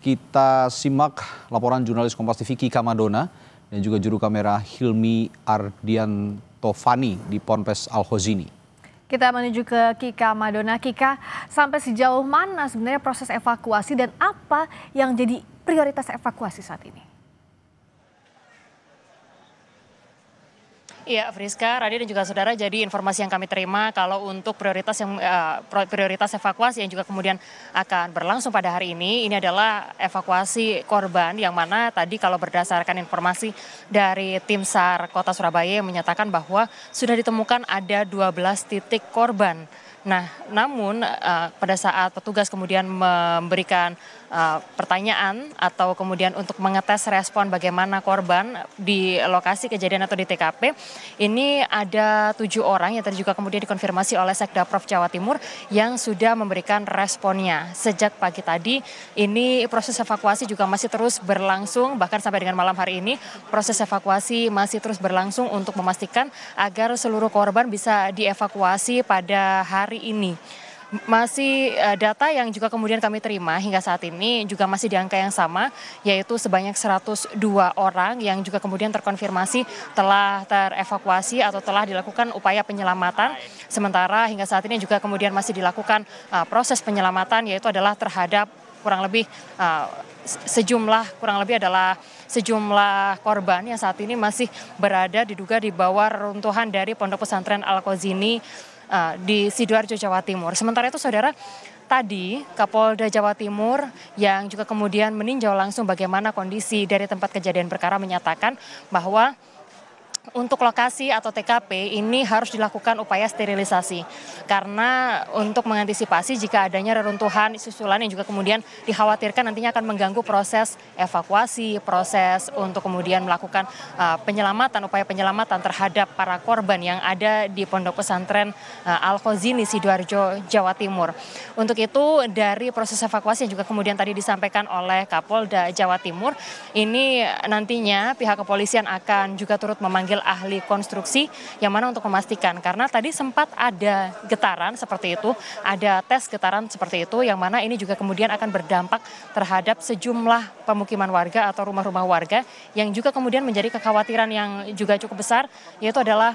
Kita simak laporan jurnalis Kompas TV Kika Madona dan juga juru kamera Hilmi Ardiantovani di Ponpes Al-Khozini. Kita menuju ke Kika Madona. Kika, sampai sejauh mana sebenarnya proses evakuasi dan apa yang jadi prioritas evakuasi saat ini? Iya, Friska, Radi dan juga saudara, jadi informasi yang kami terima kalau untuk prioritas evakuasi yang juga kemudian akan berlangsung pada hari ini adalah evakuasi korban yang mana tadi kalau berdasarkan informasi dari tim SAR Kota Surabaya yang menyatakan bahwa sudah ditemukan ada 12 titik korban. Nah, namun pada saat petugas kemudian memberikan pertanyaan atau kemudian untuk mengetes respon bagaimana korban di lokasi kejadian atau di TKP, ini ada 7 orang yang tadi juga kemudian dikonfirmasi oleh Sekda Prof Jawa Timur yang sudah memberikan responnya. Sejak pagi tadi, ini proses evakuasi juga masih terus berlangsung, bahkan sampai dengan malam hari ini proses evakuasi masih terus berlangsung untuk memastikan agar seluruh korban bisa dievakuasi pada hari ini. Masih data yang juga kemudian kami terima hingga saat ini juga masih di angka yang sama, yaitu sebanyak 102 orang yang juga kemudian terkonfirmasi telah terevakuasi atau telah dilakukan upaya penyelamatan. Sementara hingga saat ini juga kemudian masih dilakukan proses penyelamatan, yaitu adalah terhadap kurang lebih sejumlah korban yang saat ini masih berada diduga di bawah reruntuhan dari Pondok Pesantren Al-Khozini di Sidoarjo, Jawa Timur. Sementara itu saudara, tadi Kapolda Jawa Timur yang juga kemudian meninjau langsung bagaimana kondisi dari tempat kejadian perkara menyatakan bahwa untuk lokasi atau TKP ini harus dilakukan upaya sterilisasi karena untuk mengantisipasi jika adanya reruntuhan susulan yang juga kemudian dikhawatirkan nantinya akan mengganggu proses evakuasi, proses untuk kemudian melakukan upaya penyelamatan terhadap para korban yang ada di Pondok Pesantren Al-Khozini Sidoarjo, Jawa Timur. Untuk itu dari proses evakuasi yang juga kemudian tadi disampaikan oleh Kapolda Jawa Timur, ini nantinya pihak kepolisian akan juga turut memanggil ahli konstruksi yang mana untuk memastikan, karena tadi sempat ada getaran seperti itu, ada tes getaran seperti itu yang mana ini juga kemudian akan berdampak terhadap sejumlah pemukiman warga atau rumah-rumah warga yang juga kemudian menjadi kekhawatiran yang juga cukup besar, yaitu adalah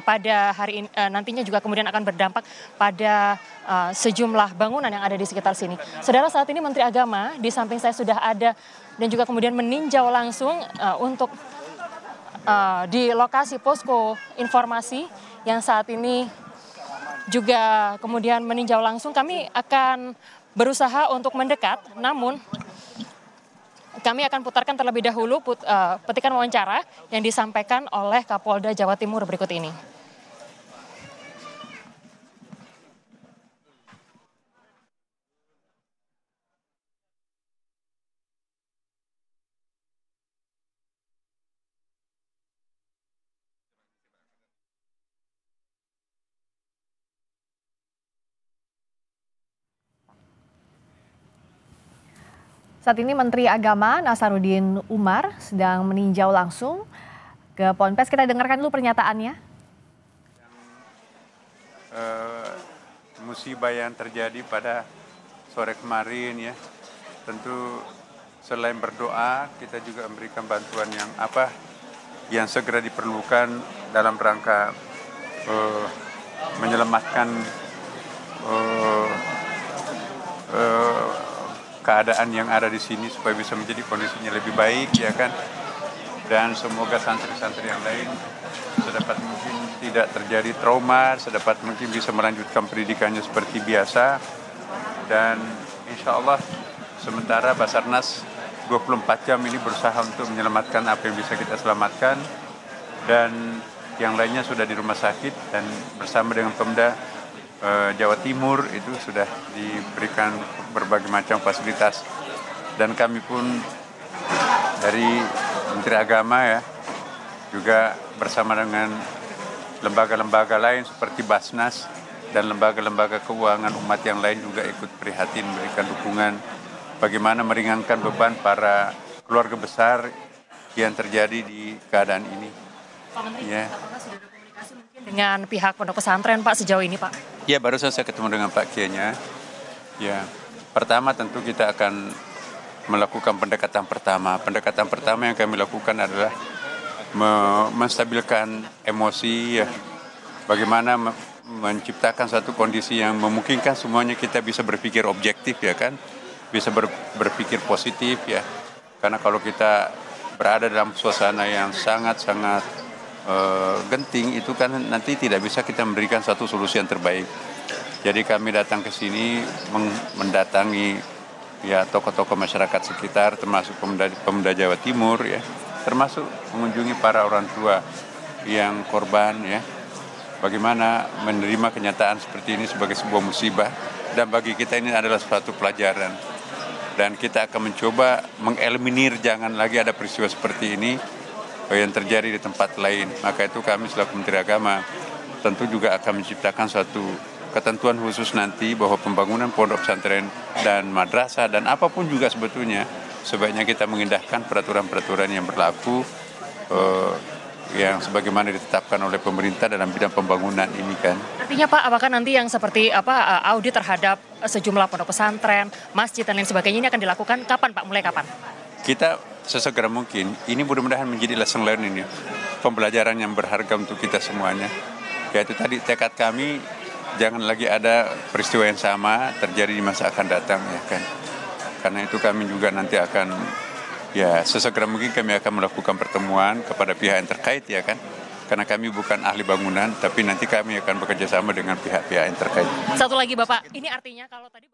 pada hari ini nantinya juga kemudian akan berdampak pada sejumlah bangunan yang ada di sekitar sini. Saudara, saat ini Menteri Agama di samping saya sudah ada dan juga kemudian meninjau langsung untuk di lokasi posko informasi yang saat ini juga kemudian meninjau langsung. Kami akan berusaha untuk mendekat, namun kami akan putarkan terlebih dahulu petikan wawancara yang disampaikan oleh Kapolda Jawa Timur berikut ini. Saat ini Menteri Agama Nasaruddin Umar sedang meninjau langsung ke Ponpes. Kita dengarkan dulu pernyataannya. Musibah yang terjadi pada sore kemarin ya, tentu selain berdoa kita juga memberikan bantuan yang segera diperlukan dalam rangka menyelamatkan keadaan yang ada di sini supaya bisa menjadi kondisinya lebih baik, ya kan, dan semoga santri-santri yang lain sedapat mungkin tidak terjadi trauma, sedapat mungkin bisa melanjutkan pendidikannya seperti biasa, dan insya Allah sementara Basarnas 24 jam ini berusaha untuk menyelamatkan apa yang bisa kita selamatkan, dan yang lainnya sudah di rumah sakit dan bersama dengan Pemda Jawa Timur itu sudah diberikan berbagai macam fasilitas, dan kami pun dari Menteri Agama ya juga bersama dengan lembaga-lembaga lain seperti Basnas dan lembaga-lembaga keuangan umat yang lain juga ikut prihatin memberikan dukungan bagaimana meringankan beban para keluarga besar yang terjadi di keadaan ini. Pak Menteri, ya. Apakah sudah ada komunikasi mungkin dengan pihak Pondok Pesantren Pak sejauh ini Pak? Ya, baru saja saya ketemu dengan Pak Kiainya. Ya, pertama tentu kita akan melakukan pendekatan pertama. Pendekatan pertama yang kami lakukan adalah menstabilkan emosi, ya. Bagaimana menciptakan satu kondisi yang memungkinkan semuanya kita bisa berpikir objektif, ya kan, bisa berpikir positif, ya. Karena kalau kita berada dalam suasana yang sangat-sangat genting, itu kan nanti tidak bisa kita memberikan satu solusi yang terbaik. Jadi kami datang ke sini mendatangi ya tokoh-tokoh masyarakat sekitar, termasuk pemuda Jawa Timur, ya, termasuk mengunjungi para orang tua yang korban, ya. Bagaimana menerima kenyataan seperti ini sebagai sebuah musibah, dan bagi kita ini adalah suatu pelajaran. Dan kita akan mencoba mengeliminir jangan lagi ada peristiwa seperti ini yang terjadi di tempat lain. Maka itu kami selaku Menteri Agama tentu juga akan menciptakan suatu ketentuan khusus nanti bahwa pembangunan pondok pesantren dan madrasah dan apapun juga sebetulnya sebaiknya kita mengindahkan peraturan-peraturan yang berlaku yang sebagaimana ditetapkan oleh pemerintah dalam bidang pembangunan ini kan. Artinya Pak, apakah nanti yang seperti audit terhadap sejumlah pondok pesantren, masjid dan lain sebagainya ini akan dilakukan kapan Pak? Mulai kapan? Kita sesegera mungkin. Ini mudah-mudahan menjadi lesson learning, ya, pembelajaran yang berharga untuk kita semuanya. Yaitu tadi tekad kami jangan lagi ada peristiwa yang sama terjadi di masa akan datang, ya kan. Karena itu kami juga nanti akan ya sesegera mungkin kami akan melakukan pertemuan kepada pihak yang terkait, ya kan. Karena kami bukan ahli bangunan, tapi nanti kami akan bekerja sama dengan pihak-pihak yang terkait. Satu lagi Bapak, ini artinya kalau tadi